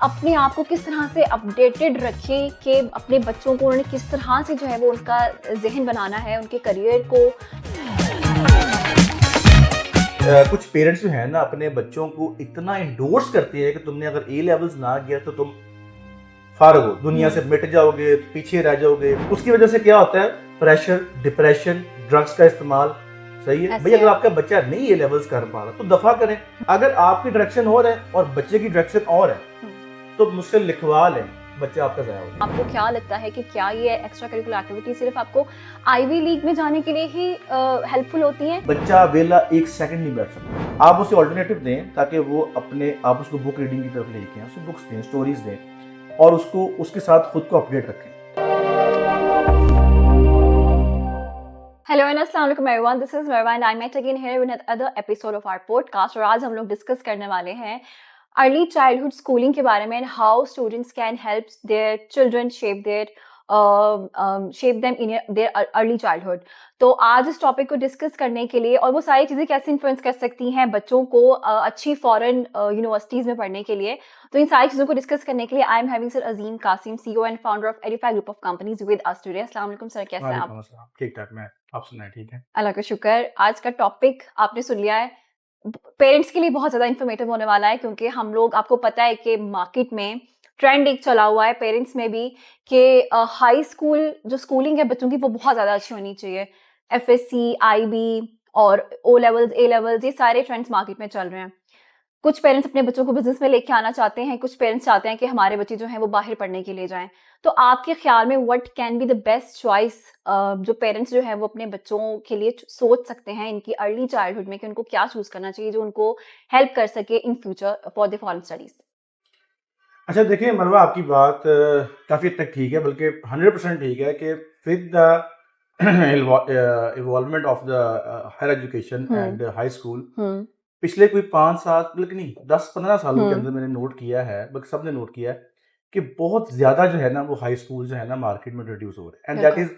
अपने आप को किस तरह से अपडेटेड रखें कि अपने बच्चों को उन्होंने किस तरह से जो है वो उनका ज़हन बनाना है, उनके करियर को। कुछ पेरेंट्स जो है ना अपने बच्चों को इतना इंडोर्स करते हैं कि तुमने अगर ए लेवल्स ना किया तो तुम फारग हो, दुनिया से मिट जाओगे, पीछे रह जाओगे। उसकी वजह से क्या होता है? प्रेशर, डिप्रेशन, ड्रग्स का इस्तेमाल। सही है भाई, ऐसे अगर आपका बच्चा नहीं ए लेवल्स कर पा रहा तो दफा करें। अगर आपकी डायरेक्शन और है और बच्चे की डायरेक्शन और है तो मुझसे लिखवा लें, बच्चा आपका ज़ाया हो जाएगा। आपको क्या लगता है कि क्या ये एक्स्ट्रा करिकुलर एक्टिविटी सिर्फ आपको आईवी लीग में जाने के लिए ही हेल्पफुल होती हैं? बच्चा वेला एक सेकंड नहीं बैठ सकता। आप उसे ऑल्टरनेटिव दें ताकि वो आप उसको बुक रीडिंग की तरफ लेके आएं, उसको बुक्स दें, स्टोरीज दें और उसको उसके साथ खुद को अपडेट रखें। हेलो एंड अस्सलाम वालेकुम everyone, this is Marwa and I met again here with another episode of our podcast. और आज हम लोग डिस्कस करने वाले हैं अर्ली चाइल्डहुड स्कूलिंग के बारे में, how students can help their children shape them in their early childhood. तो आज इस टॉपिक को डिस्कस करने के लिए और वो सारी चीज़ें कैसे इन्फ्लुएंस कर सकती हैं बच्चों को अच्छी फॉरेन यूनिवर्सिटीज़ में पढ़ने के लिए, तो इन सारी चीज़ों को डिस्कस करने के लिए I am having sir Azeem Qasim, CEO and founder of Edify group of companies with us today. अस्सलाम वालेकुम सर, कैसे हैं आप? ठीक ठाक, मैं आप सुनाए ठीक है? अल्लाह का शुक्र। आज का टॉपिक आपने सुन लिया है, पेरेंट्स के लिए बहुत ज़्यादा इन्फॉर्मेटिव होने वाला है, क्योंकि हम लोग, आपको पता है कि मार्केट में ट्रेंड एक चला हुआ है पेरेंट्स में भी कि हाई स्कूल जो स्कूलिंग है बच्चों की वो बहुत ज़्यादा अच्छी होनी चाहिए। FSC, IB और O लेवल्स, A लेवल्स, ये सारे ट्रेंड्स मार्केट में चल रहे हैं। कुछ पेरेंट्स अपने बच्चों को बिजनेस में लेके आना चाहते हैं, कुछ पेरेंट्स चाहते हैं कि हमारे बच्चे जो हैं वो बाहर पढ़ने के लिए जाएं। तो आपके ख्याल में what can be the best choice जो पेरेंट्स जो है वो अपने बच्चों के लिए सोच सकते हैं इनकी अर्ली चाइल्डहुड में, कि उनको क्या चूज करना चाहिए जो उनको हेल्प कर सके in future for the foreign studies? अच्छा देखिए मरवा, आपकी बात काफ़ी हद तक ठीक है, बल्कि 100% ठीक है कि with the involvement of the higher education and high school पिछले कोई 5 साल, बल्कि नहीं 10-15 सालों के अंदर मैंने नोट किया है, बल्कि सबने नोट किया है कि बहुत ज़्यादा जो है ना वो हाई स्कूल जो है ना मार्केट में इंट्रोड्यूस हो रहे हैं, and that is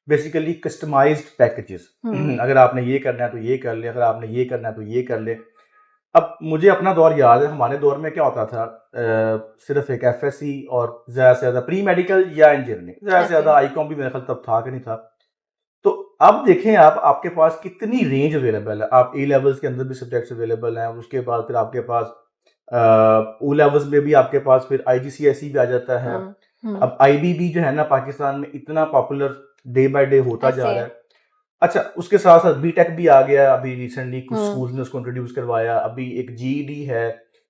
basically customised packages. अगर आपने ये करना है तो ये कर ले, अगर आपने ये करना है तो ये कर ले। अब मुझे अपना दौर याद है, हमारे दौर में क्या होता था, सिर्फ एक FSC और ज़्यादा से ज़्यादा प्री मेडिकल या इंजीनियरिंग, ज़्यादा से ज़्यादा ICOM भी मेरे ख्याल तब था कि नहीं था। तो अब देखें आप, आपके पास कितनी रेंज अवेलेबल है। आप A लेवल्स के अंदर भी सब्जेक्ट्स अवेलेबल हैं, उसके बाद फिर आपके पास O लेवल्स में भी आपके पास फिर IGCSE भी आ जाता है। अब IB भी जो है ना पाकिस्तान में इतना पॉपुलर डे बाय डे होता जा रहा है। अच्छा, उसके साथ साथ BTech भी आ गया अभी रिसेंटली, कुछ स्कूल्स ने उसको इंट्रोड्यूस करवाया। अभी एक GED है,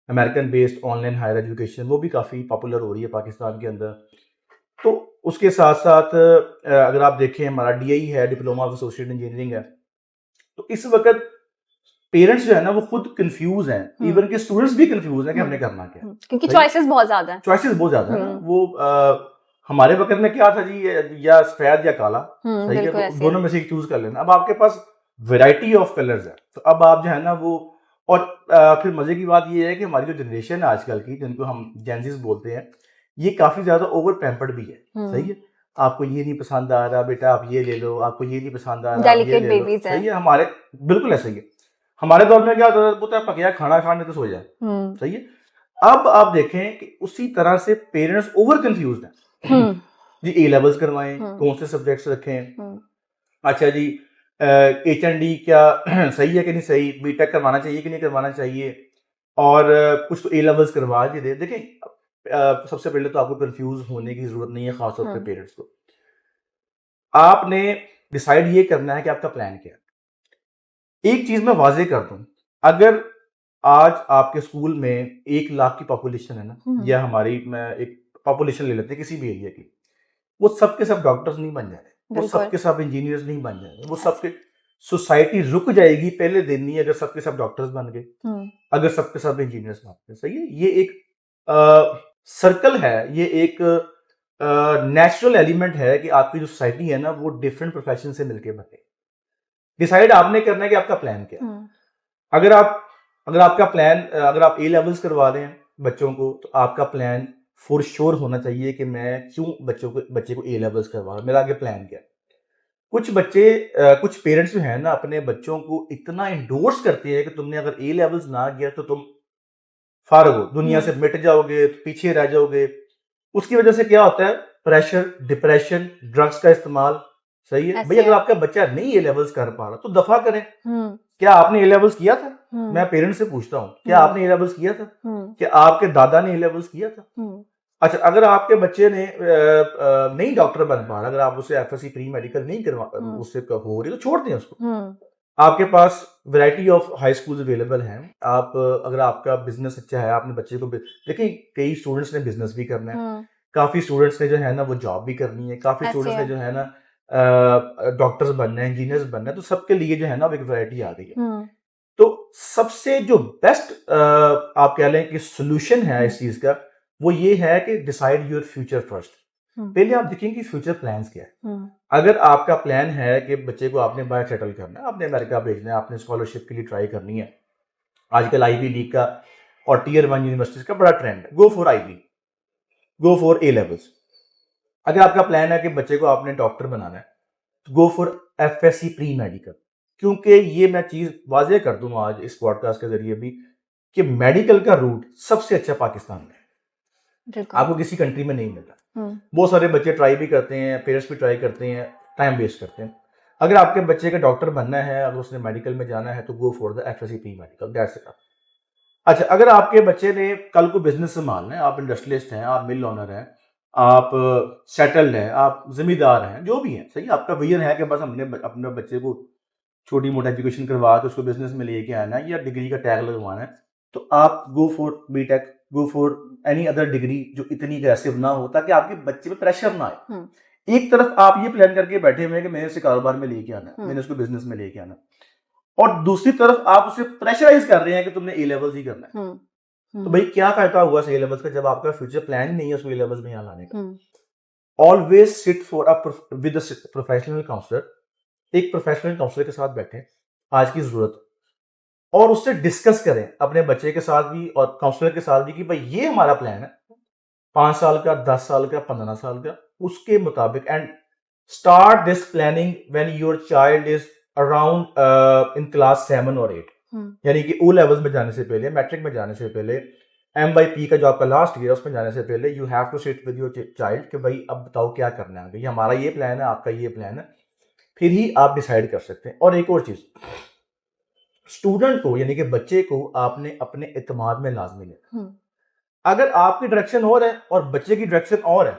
American based online higher education, वो भी काफ़ी पॉपुलर हो रही है पाकिस्तान के अंदर। तो उसके साथ साथ अगर आप देखें, हमारा DI है, डिप्लोमा ऑफ एसोसिएट इंजीनियरिंग है। तो इस वक्त पेरेंट्स जो है ना वो खुद कंफ्यूज हैं, इवन के स्टूडेंट्स भी कंफ्यूज हैं कि हमने करना क्या है, क्योंकि चॉइसेस बहुत ज्यादा हैं। चॉइसेस बहुत ज्यादा है ना। वो हमारे वक्त में क्या था जी, या सफेद या काला, सही है, बिल्कुल तो ऐसे दोनों में से एक चूज कर लेना। अब आपके पास वैरायटी ऑफ कलर्स है, तो अब आप जो है ना वो, और फिर मजे की बात ये है कि हमारी जो जनरेशन है आजकल की, जिनको हम जेंजिस बोलते हैं, ये काफी ज्यादा ओवर पैम्पर्ड भी है। सही है, आपको ये नहीं पसंद आ रहा बेटा आप ये ले लो, आपको ये नहीं पसंद आ रहा आप ये डेलिकेट ले लो। बेबीज हैं। सही है, हमारे बिल्कुल ऐसा ही है। हमारे दौर में क्या होता है, पकिया खाना खाने तो सो जाए। सही है। अब आप देखें कि उसी तरह से पेरेंट्स ओवर कंफ्यूज हैं जी। A लेवल्स करवाएं, कौन से सब्जेक्ट्स रखें, अच्छा जी HND क्या सही है कि नहीं सही, BTech करवाना चाहिए कि नहीं करवाना चाहिए, और कुछ तो A लेवल्स करवा दे। देखें, सबसे पहले तो आपको कंफ्यूज होने की जरूरत नहीं है, खासतौर पर पेरेंट्स को। आपने डिसाइड ये करना है कि आपका प्लान क्या है। एक चीज मैं वाजे कर दूं, अगर आज आपके स्कूल में 1 लाख की पॉपुलेशन है ना, या हमारी, मैं एक पॉपुलेशन ले लेते हैं किसी भी एरिया की, वो सबके सब डॉक्टर्स नहीं बन जाए, वो सबके सब इंजीनियर्स नहीं बन जाए, वो सबके, सोसाइटी रुक जाएगी पहले दिन ही अगर सबके सब डॉक्टर्स बन गए, अगर सबके सब इंजीनियर्स बन गए। सही है, ये एक सर्कल है, ये एक नेचुरल एलिमेंट है कि आपकी जो सोसाइटी है ना वो डिफरेंट प्रोफेशन से मिलकर बने। डिसाइड आपने करना है कि आपका प्लान क्या है। अगर आपका प्लान, अगर आप A लेवल्स करवा रहे हैं बच्चों को, तो आपका प्लान फॉर श्योर होना चाहिए कि मैं क्यों बच्चे को A लेवल्स करवा रहा हूं, मेरा आगे प्लान क्या है। कुछ पेरेंट्स जो हैं ना अपने बच्चों को इतना इंडोर्स करते हैं कि तुमने अगर A लेवल्स ना किया तो तुम फारग हो, दुनिया से मिट जाओगे, पीछे रह जाओगे। उसकी वजह से क्या होता है, प्रेशर, डिप्रेशन, ड्रग्स का इस्तेमाल। सही है भाई, ऐसे अगर आपका बच्चा नहीं ए लेवल्स कर पा रहा तो दफा करें। हम्म क्या आपने ए लेवल्स किया था? हम्म मैं पेरेंट्स से पूछता हूँ, क्या हम्म आपने ए लेवल्स किया था? हम्म क्या आपके दादा ने ए लेवल्स किया था? हम्म अच्छा, अगर आपके बच्चे ने नहीं डॉक्टर बन पा रहा, अगर आप उसे एफएससी प्री मेडिकल नहीं करवा हम्म उससे हो रही, तो छोड़ दें उसको। हम्म आपके पास variety of high schools available हैं। आप अगर आपका बिजनेस अच्छा है, आपने बच्चे को देखिए, कई स्टूडेंट्स ने बिजनेस भी करना है, हम्म काफी स्टूडेंट्स ने जो है ना वो जॉब भी करनी है, काफी ऐसे स्टूडेंट्स है ने जो है ना डॉक्टर्स बनना है, इंजीनियर्स बनना है। तो सबके लिए जो है ना वो एक वैरायटी आ गई है। हम्म तो सबसे जो बेस्ट आप कह लें कि सोल्यूशन है हम्म इस चीज का, वो ये है कि डिसाइड योर फ्यूचर फर्स्ट। हम्म पहले आप देखेंगे कि फ्यूचर प्लान्स क्या है। हम्म अगर आपका प्लान है कि बच्चे को आपने बाहर सेटल करना है, आपने अमेरिका भेजना है, आपने स्कॉलरशिप के लिए ट्राई करनी है, आजकल आईवी लीग का और टीयर 1 यूनिवर्सिटीज का बड़ा ट्रेंड है, go for Ivy, go for A levels. अगर आपका प्लान है कि बच्चे को आपने डॉक्टर बनाना है, तो go for FSc pre medical. क्योंकि ये मैं चीज वाजे कर दूं आज इस पॉडकास्ट के जरिए भी, कि मेडिकल का रूट सबसे अच्छा पाकिस्तान में है, बिल्कुल आपको किसी कंट्री में नहीं मिलता। हम्म बहुत सारे बच्चे ट्राई भी करते हैं, पेरेंट्स भी ट्राई करते हैं, टाइम वेस्ट करते हैं। अगर आपके बच्चे का डॉक्टर बनना है, अगर उसने मेडिकल में जाना है, तो go for the FSc pre medical, that's it. अच्छा, अगर आपके बच्चे ने कल को बिजनेस संभालना है, आप इंडस्ट्रियलिस्ट हैं, आप मिल ओनर हैं, आप सेटल्ड हैं, आप जिम्मेदार हैं, जो भी हैं, सही, आपका विजन है कि बस हमने अपने बच्चे को छोटी मोटी एजुकेशन करवा के उसको बिजनेस में लेके आना है या डिग्री का टैग लगवाना है, तो आप go for BTech, go for any other degree जो इतनी अग्रेसिव ना हो, ताकि आपके बच्चे पे प्रेशर ना आए। एक तरफ आप ये प्लान करके बैठे हुए हैं कि मैंने उसे कारोबार में लेके आना है, मैंने उसको बिजनेस में लेके आना है, और दूसरी तरफ आप उसे प्रेशराइज कर रहे हैं कि तुमने ए लेवल्स ही करना है। तो भाई क्या फायदा हुआ ए लेवल्स का जब आपका फ्यूचर प्लान ही नहीं है उसको ए लेवल्स में यहाँ लाने का। Always sit for with professional counsellor. एक प्रोफेशनल काउंसलर के साथ बैठे आज की जरूरत, और उससे डिस्कस करें अपने बच्चे के साथ भी और काउंसलर के साथ भी कि भाई ये हमारा प्लान है 5 साल का, 10 साल का, 15 साल का, उसके मुताबिक। And start this planning when your child is around in class 7 और 8, यानी कि ओ लेवल्स में जाने से पहले, मैट्रिक में जाने से पहले, MYP का जो आपका लास्ट ईयर उसमें जाने से पहले, you have to sit with your child कि भाई अब बताओ क्या करना है, भाई हमारा ये प्लान है, आपका ये प्लान है, फिर ही आप डिसाइड कर सकते हैं। और एक और चीज, स्टूडेंट को यानी कि बच्चे को आपने अपने इत्मीनान में लाजमी लेना। अगर आपकी डायरेक्शन और है और बच्चे की डायरेक्शन और है,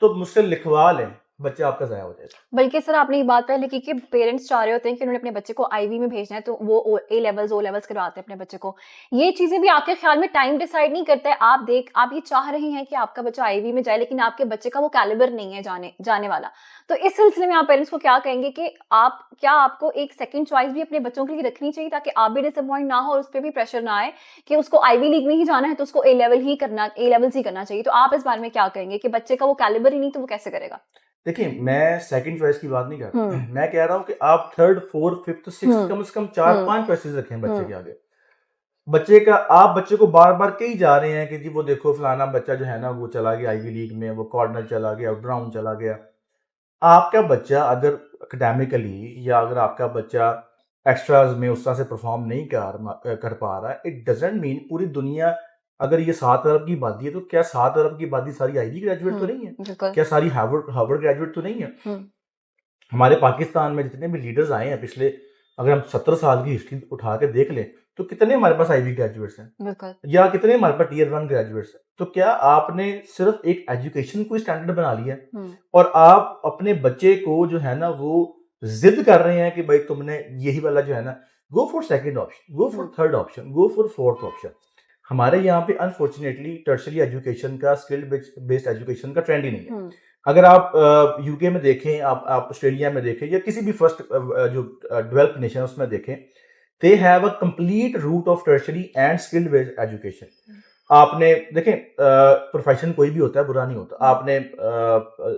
तो मुझसे लिखवा लें, बच्चा आपका ज़ाया हो जाएगा। बल्कि सर आपने ये बात पहले की कि पेरेंट्स चाह रहे होते हैं कि उन्होंने अपने बच्चे को आईवी में भेजना है, तो वो ए लेवल्स, ओ लेवल्स करवाते हैं अपने बच्चे को। ये चीजें भी आपके ख्याल में टाइम डिसाइड नहीं करता है? आप ये चाह रहे हैं कि आपका बच्चा आईवी में जाए, लेकिन आपके बच्चे का वो कैलिबर नहीं है जाने वाला। तो इस सिलसिले में आप पेरेंट्स को क्या कहेंगे कि आपको एक सेकंड चॉइस भी अपने बच्चों के लिए रखनी चाहिए, ताकि आप भी डिसअपॉइंट ना हो और उस पर भी प्रेशर ना आए कि उसको आईवी लीग में ही जाना है तो उसको ए लेवल्स ही करना चाहिए। तो आप इस बारे में क्या कहेंगे कि बच्चे का वो कैलिबर ही नहीं तो वो कैसे करेगा? देखिए, मैं सेकंड चॉइस की बात नहीं कर रहा, मैं कह रहा हूं कि आप थर्ड, फोर्थ, फिफ्थ, सिक्स्थ, कम से कम 4-5 चॉइसेस रखें बच्चे के आगे। आप बच्चे को बार बार कही जा रहे हैं कि जी वो देखो फलाना बच्चा जो है ना वो चला गया आईवी लीग में, वो कॉर्नर चला गया, ब्राउन चला गया। आपका बच्चा अगर एकेडमिकली या अगर आपका बच्चा एक्स्ट्राज में उस तरह से परफॉर्म नहीं कर पा रहा है, इट डजंट मीन पूरी दुनिया, अगर ये 7 अरब की आबादी है तो क्या 7 अरब की आबादी सारी आईवी ग्रेजुएट तो नहीं है? क्या सारी हार्वर्ड ग्रेजुएट तो नहीं है? हमारे पाकिस्तान में जितने भी लीडर्स आए हैं पिछले, अगर हम 70 साल की हिस्ट्री उठा के देख लें, तो कितने हमारे पास आईवी ग्रेजुएट्स हैं, या कितने हमारे पास टीयर 1 ग्रेजुएट्स हैं? तो क्या आपने सिर्फ एक एजुकेशन को स्टैंडर्ड बना लिया और आप अपने बच्चे को जो है ना वो जिद कर रहे हैं कि भाई तुमने यही वाला जो है ना, go for second option, go for third option, go for fourth option. हमारे यहाँ पे अनफॉर्चुनेटली टर्शरी एजुकेशन का, स्किल बेस्ड एजुकेशन का ट्रेंड ही नहीं है। अगर आप यूके में देखें, आप ऑस्ट्रेलिया में देखें, या किसी भी फर्स्ट जो डेवलप्ड नेशन उसमें देखें, they have a complete route of tertiary and skill based education. आपने देखें, प्रोफेशन कोई भी होता है, बुरा नहीं होता। आपने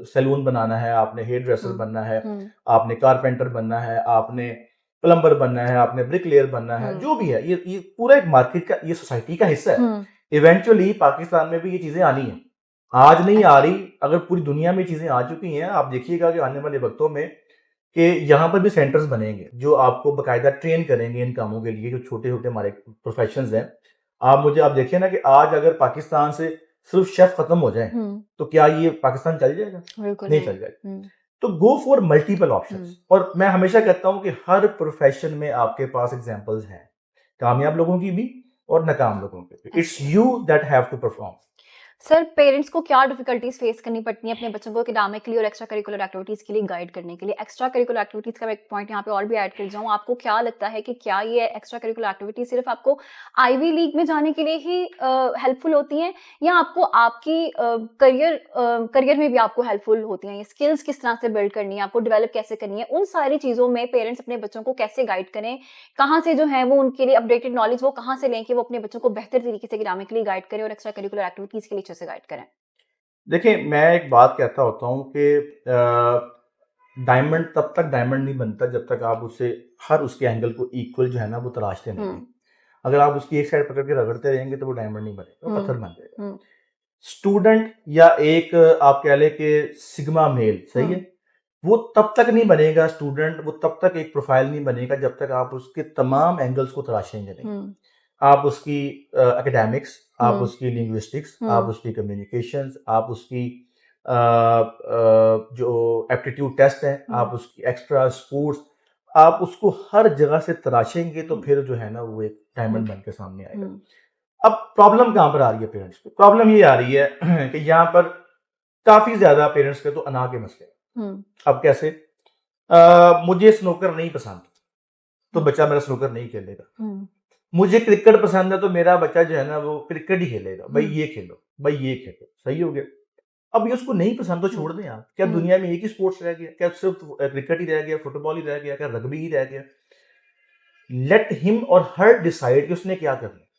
सैलून बनाना है, आपने हेयर ड्रेसर बनना है, आपने कारपेंटर बनना है, आपने प्लम्बर बनना है, आपने ब्रिकलेयर बनना है, जो भी है, ये पूरा एक मार्केट का, ये सोसाइटी का हिस्सा है। इवेंचुअली पाकिस्तान में भी ये चीजें आनी है, आज नहीं आ रही, अगर पूरी दुनिया में चीजें आ चुकी हैं। आप देखिएगा कि आने वाले वक्तों में कि यहाँ पर भी सेंटर्स बनेंगे जो आपको बाकायदा ट्रेन करेंगे इन कामों के लिए, जो छोटे छोटे हमारे प्रोफेशंस हैं। आप देखिए ना कि आज अगर पाकिस्तान से सिर्फ शेफ खत्म हो जाए तो क्या ये पाकिस्तान चल जाएगा? बिल्कुल नहीं नहीं। चल जाएगा। तो गो फॉर मल्टीपल ऑप्शंस। और मैं हमेशा कहता हूँ कि हर प्रोफेशन में आपके पास एग्जांपल्स हैं, कामयाब लोगों की भी और नाकाम लोगों की भी। It's you that have to perform. Sir, parents को क्या डिफिकल्टीज फेस करनी पड़ती हैं अपने बच्चों को एकेडमिकली और एक्स्ट्रा करिकुलर एक्टिविटीज के लिए गाइड करने के लिए? एक्स्ट्रा करिकुलर एक्टिविटीज का मैं एक पॉइंट यहाँ पे और भी ऐड कर जाऊँ, आपको क्या लगता है कि क्या ये एक्स्ट्रा करिकुलर एक्टिविटीज सिर्फ आपको आईवी लीग में जाने के लिए ही हेल्पफुल होती हैं, या आपको आपकी करियर में भी आपको हेल्पफुल होती हैं? ये स्किल्स किस तरह से बिल्ड करनी है, आपको डेवलप कैसे करनी है, उन सारी चीजों में पेरेंट्स अपने बच्चों को कैसे गाइड करें? कहाँ से जो है वो उनके लिए अपडेटेड नॉलेज वो कहाँ से लें कि वो अपने बच्चों को बेहतर तरीके से एकेडमिकली गाइड करें और एक्स्ट्रा करिकुलर एक्टिविटीज के लिए अच्छे से गाइड करें? देखिए, मैं एक बात कहता होता हूँ कि डायमंड तब तक डायमंड नहीं बनता जब तक आप उसे हर उसके एंगल को इक्वल जो है ना वो तराशते नहीं हैं। अगर आप उसकी एक साइड पकड़ के रगड़ते रहेंगे तो वो डायमंड नहीं बनेगा, वो पत्थर बन जाएगा। स्टूडेंट या एक आप कह लें कि सिग्मा मेल, सही है, वो तब तक नहीं बनेगा स्टूडेंट, वो तब तक एक प्रोफाइल नहीं बनेगा जब तक आप उसके तमाम एंगल्स को तराशेंगे नहीं। आप उसकी एकेडमिक्स, आप उसकी लिंग्विस्टिक्स, आप उसकी कम्युनिकेशंस, आप उसकी जो एप्टीट्यूड टेस्ट हैं, आप उसकी एक्स्ट्रा स्पोर्ट्स, आप उसको हर जगह से तराशेंगे तो फिर जो है ना वो एक डायमंड बन के सामने आएगा। अब प्रॉब्लम कहाँ पर आ रही है पेरेंट्स को? प्रॉब्लम ये आ रही है कि यहाँ पर काफी ज्यादा पेरेंट्स के तो अना के मसले हैं। अब कैसे? मुझे स्नूकर नहीं पसंद तो बच्चा मेरा स्नूकर नहीं खेलेगा। मुझे क्रिकेट पसंद है तो मेरा बच्चा जो है ना वो क्रिकेट ही खेलेगा। भाई ये खेलो, भाई ये खेलो, सही हो गया। अब ये उसको नहीं पसंद तो छोड़ दें आप। क्या दुनिया में एक ही स्पोर्ट्स रह गया? क्या सिर्फ क्रिकेट ही रह गया, फुटबॉल ही रह गया, क्या रग्बी ही रह गया? लेट हिम और हर डिसाइड कि उसने क्या करना है।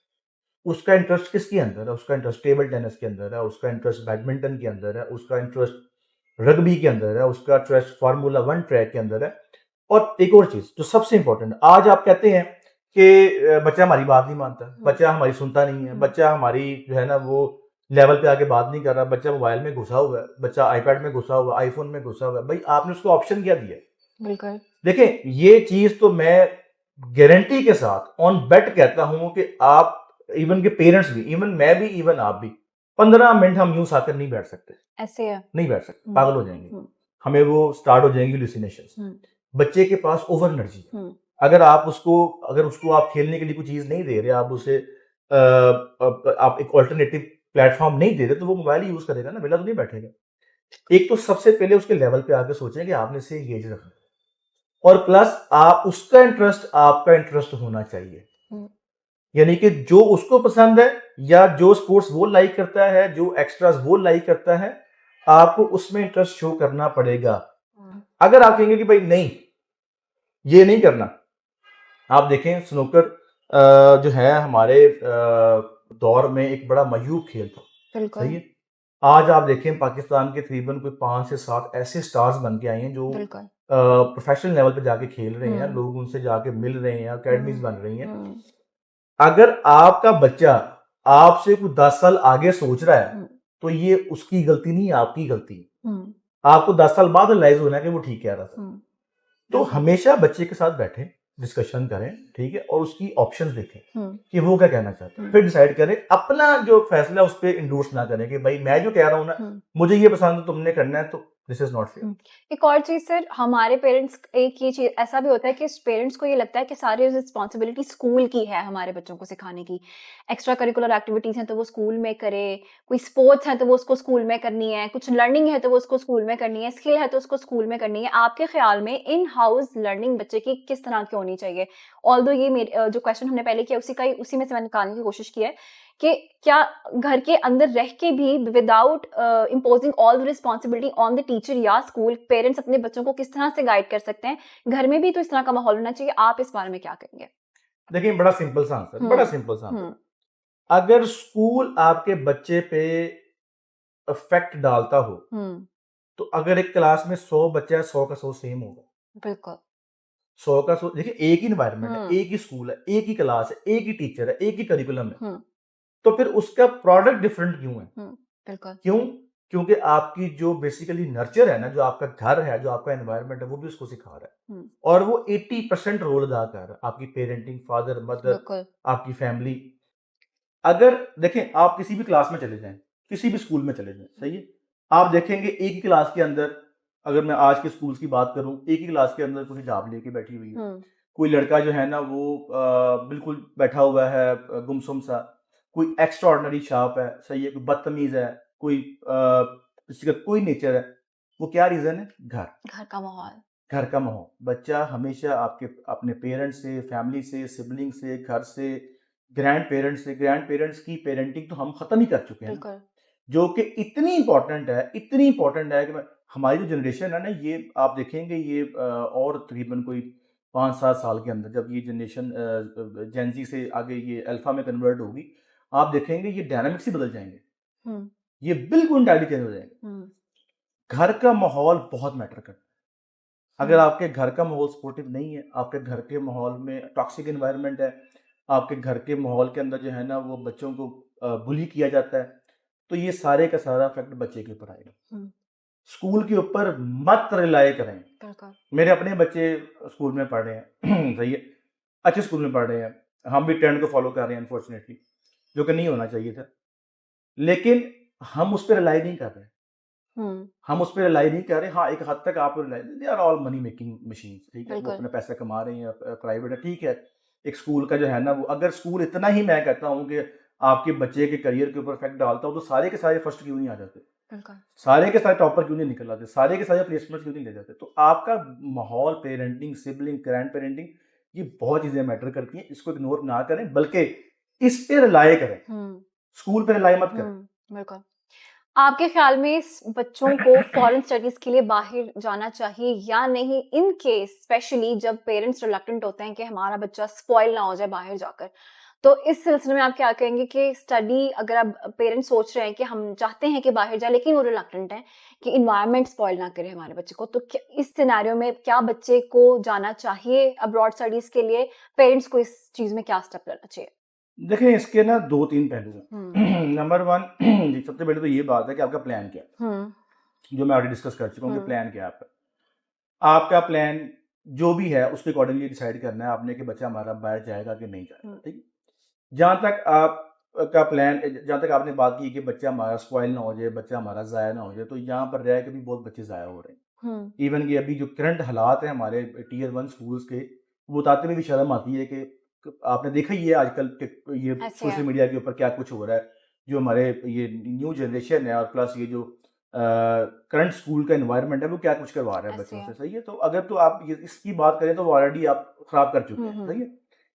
उसका इंटरेस्ट किसके अंदर है? उसका इंटरेस्ट टेबल टेनिस के अंदर है, उसका इंटरेस्ट बैडमिंटन के अंदर है, उसका इंटरेस्ट रग्बी के अंदर है, उसका इंटरेस्ट फार्मूला 1 ट्रैक के अंदर है। और एक और चीज जो सबसे इंपॉर्टेंट, आज आप कहते हैं कि बच्चा हमारी बात नहीं मानता, बच्चा हमारी सुनता नहीं है, बच्चा हमारी जो है ना वो लेवल पे आके बात नहीं कर रहा, बच्चा मोबाइल में घुसा हुआ है, बच्चा आईपैड में घुसा हुआ है, आईफोन में घुसा हुआ है। भाई आपने उसको ऑप्शन क्या दिया? बिल्कुल। देखिए, ये चीज तो मैं गारंटी के साथ ऑन बेट कहता हूं कि आप, इवन के पेरेंट्स भी, इवन मैं भी, इवन आप भी 15 मिनट हम यूं साकर नहीं बैठ सकते। ऐसे है। नहीं बैठ सकते, पागल हो जाएंगे, हमें वो स्टार्ट हो जाएंगी hallucinations। बच्चे के पास ओवर एनर्जी है। अगर उसको आप खेलने के लिए कोई चीज नहीं दे रहे, आप उसे आप एक ऑल्टरनेटिव प्लेटफॉर्म नहीं दे रहे, तो वो मोबाइल ही यूज करेगा ना, बेला तो नहीं बैठेगा। एक तो सबसे पहले उसके लेवल पे आके सोचें कि आपने इसे एंगेज रखना, और प्लस आप उसका इंटरेस्ट आपका इंटरेस्ट होना चाहिए। यानी कि जो उसको पसंद है या जो स्पोर्ट्स वो लाइक करता है, जो एक्स्ट्रास वो लाइक करता है, आपको उसमें इंटरेस्ट शो करना पड़ेगा। अगर आप कहेंगे कि भाई नहीं ये नहीं करना, आप देखें स्नूकर जो है हमारे दौर में एक बड़ा मयूब खेल था, सही है। आज आप देखें पाकिस्तान के तकरीबन कोई 5 से 7 ऐसे स्टार्स बन के आए हैं जो प्रोफेशनल लेवल पे जाके खेल रहे हैं, लोग उनसे जाके मिल रहे हैं, अकेडमीज बन रही हैं। अगर आपका बच्चा आपसे कुछ 10 साल आगे सोच रहा है तो ये उसकी गलती नहीं है, आपकी गलती है। आपको 10 साल बाद रियलाइज होना है कि वो ठीक कह रहा था। तो हमेशा बच्चे के साथ बैठे, डिस्कशन करें, ठीक है, और उसकी ऑप्शंस देखें कि वो क्या कहना चाहते हैं, फिर डिसाइड करें। अपना जो फैसला उस पर इंडोर्स ना करें कि भाई मैं जो कह रहा हूं ना, मुझे ये पसंद है, तुमने करना है तो दिस इज नॉट फेयर। एक और चीज सर, हमारे पेरेंट्स, एक ये चीज ऐसा भी होता है कि पेरेंट्स को ये लगता है कि सारी रिस्पॉन्सिबिलिटी स्कूल की है हमारे बच्चों को सिखाने की। एक्स्ट्रा करिकुलर एक्टिविटीज हैं तो वो स्कूल में करे, कोई स्पोर्ट्स है तो वो उसको स्कूल में करनी है, कुछ लर्निंग है तो वो उसको स्कूल में करनी है, स्किल है तो उसको स्कूल में करनी है। आपके ख्याल में इन हाउस लर्निंग बच्चे की किस तरह की होनी चाहिए? ऑल्दो ये जो क्वेश्चन हमने पहले किया उसी में से मैंने निकालने की कोशिश की है कि क्या घर के अंदर रह के भी without imposing all the responsibility on the teacher या स्कूल, पेरेंट्स अपने बच्चों को किस तरह से गाइड कर सकते हैं? घर में भी तो इस तरह का माहौल होना चाहिए। आप इस बारे में क्या कहेंगे? देखिए, बड़ा सिंपल सा आंसर, बड़ा सिंपल सा आंसर। अगर स्कूल आपके बच्चे पे इफेक्ट डालता हो तो अगर एक क्लास में 100 बच्चा है, 100 का 100 सेम होगा। बिल्कुल। 100 का 100, देखिए एक ही इन्वायरमेंट है, एक ही स्कूल है, एक ही क्लास है, एक ही टीचर है, एक ही करिकुलम है, तो फिर उसका प्रोडक्ट डिफरेंट क्यों है? बिल्कुल। क्यों? क्योंकि आपकी जो बेसिकली नर्चर है ना, जो आपका घर है, जो आपका एनवायरनमेंट है, वो भी उसको सिखा रहा है, और वो 80% रोल अदा कर रहा है। आपकी पेरेंटिंग, फादर, मदर, आपकी फैमिली। अगर देखें आप किसी भी क्लास में चले जाएं, किसी भी स्कूल में चले जाएं, सही है, आप देखेंगे एक ही क्लास के अंदर, अगर मैं आज के स्कूल्स की बात करूं, एक ही क्लास के अंदर कोई हिजाब लेके बैठी हुई है, कोई लड़का जो है ना वो बिल्कुल बैठा हुआ है गुमसुम सा, कोई एक्स्ट्रा ऑर्डिनरी शार्प है, सही है, कोई बदतमीज है, कोई किसी का कोई नेचर है, वो क्या रीजन है? घर का माहौल। घर का माहौल। बच्चा हमेशा आपके अपने पेरेंट्स से, फैमिली से, सिबलिंग से, घर से, ग्रैंड पेरेंट्स से, ग्रैंड पेरेंट्स की पेरेंटिंग तो हम खत्म ही कर चुके हैं ना, बिल्कुल। जो कि इतनी इंपॉर्टेंट है, इतनी इंपॉर्टेंट है कि हमारी जो जनरेशन है ना, ये आप देखेंगे ये और तकरीबन कोई 5-7 साल के अंदर जब ये जनरेशन जेनजी से आगे ये अल्फा में कन्वर्ट होगी, आप देखेंगे ये डायनामिक्स ही बदल जाएंगे, हम्म ये बिल्कुल इंटायरली चेंज हो जाएंगे। हम्म घर का माहौल बहुत मैटर करता है। अगर हम्म आपके घर का माहौल सपोर्टिव नहीं है, आपके घर के माहौल में टॉक्सिक एनवायरनमेंट है, आपके घर के माहौल के अंदर जो है ना वो बच्चों को बुली किया जाता है, तो ये सारे का सारा इफेक्ट बच्चे के ऊपर आएगा। हम्म, स्कूल के ऊपर मत रिलाय करें। बिल्कुल। मेरे अपने बच्चे स्कूल में पढ़ रहे हैं सही है, अच्छे स्कूल में पढ़ रहे हैं, हम भी ट्रेंड को फॉलो कर रहे हैं अनफॉर्चुनेटली, जो कि नहीं होना चाहिए था, लेकिन हम उस पर रिलाई नहीं कर रहे। हम उस पर रिलाई नहीं कर रहे। हाँ, एक हद तक आप rely, they are all money making machine, ठीक है, वो बिल्कुल। अपना पैसा कमा रहे हैं, प्राइवेट है, ठीक है। एक स्कूल का जो है ना वो, अगर स्कूल इतना ही मैं कहता हूँ कि आपके बच्चे के करियर के ऊपर इफेक्ट डालता हूँ, तो सारे के सारे फर्स्ट क्यों नहीं आ जाते? बिल्कुल। सारे के सारे टॉपर क्यों नहीं निकल आते? सारे के सारे प्लेसमेंट क्यों नहीं ले जाते? तो आपका माहौल, पेरेंटिंग, सिबलिंग, ग्रैंड पेरेंटिंग, ये बहुत चीजें मैटर करती हैं। इसको इग्नोर ना करें, बल्कि इस पे रिलाई करें, स्कूल पे रिलाई मत करें। बिल्कुल। आपके ख्याल में बच्चों को फॉरेन स्टडीज के लिए बाहर जाना चाहिए या नहीं, इन केस स्पेशली जब पेरेंट्स रिलक्टेंट होते हैं कि हमारा बच्चा स्पॉइल ना हो जाए बाहर जाकर, तो इस सिलसिले में आप क्या कहेंगे कि स्टडी, अगर आप पेरेंट्स सोच रहे हैं कि हम चाहते हैं कि बाहर जाए लेकिन वो रिलक्टेंट हैं कि इन्वायरमेंट स्पॉइल ना करे हमारे बच्चे को, तो क्या इस सिनेरियो में क्या बच्चे को जाना चाहिए अब्रॉड स्टडीज के लिए? पेरेंट्स को इस चीज में क्या स्टेप लेना चाहिए? देखें, इसके ना 2-3 पहलू हैं। नंबर 1 सबसे पहले तो ये बात है कि आपका प्लान क्या है, जो मैं ऑलरेडी डिस्कस कर चुका हूँ कि प्लान क्या है आपका प्लान जो भी है उसके अकॉर्डिंगली डिसाइड करना है आपने कि बच्चा हमारा बाहर जाएगा कि नहीं जाएगा, ठीक है। जहाँ तक आपका प्लान, जहाँ तक आपने बात की कि बच्चा हमारा स्पॉइल ना हो जाए, बच्चा हमारा ज़ाया ना हो जाए, तो यहाँ पर रह के भी बहुत बच्चे ज़ाया हो रहे हैं। इवन कि अभी जो करंट हालात हैं हमारे Tier 1 स्कूल्स के, वो बताते में भी शर्म आती है कि आपने देखा ही है आजकल ये सोशल मीडिया के ऊपर क्या कुछ हो रहा है, जो हमारे ये न्यू जनरेशन है और प्लस ये जो करंट स्कूल का एनवायरनमेंट है वो क्या कुछ करवा रहा है बच्चों से, सही है। तो अगर तो आप इसकी बात करें तो ऑलरेडी आप खराब कर चुके हैं, सही है।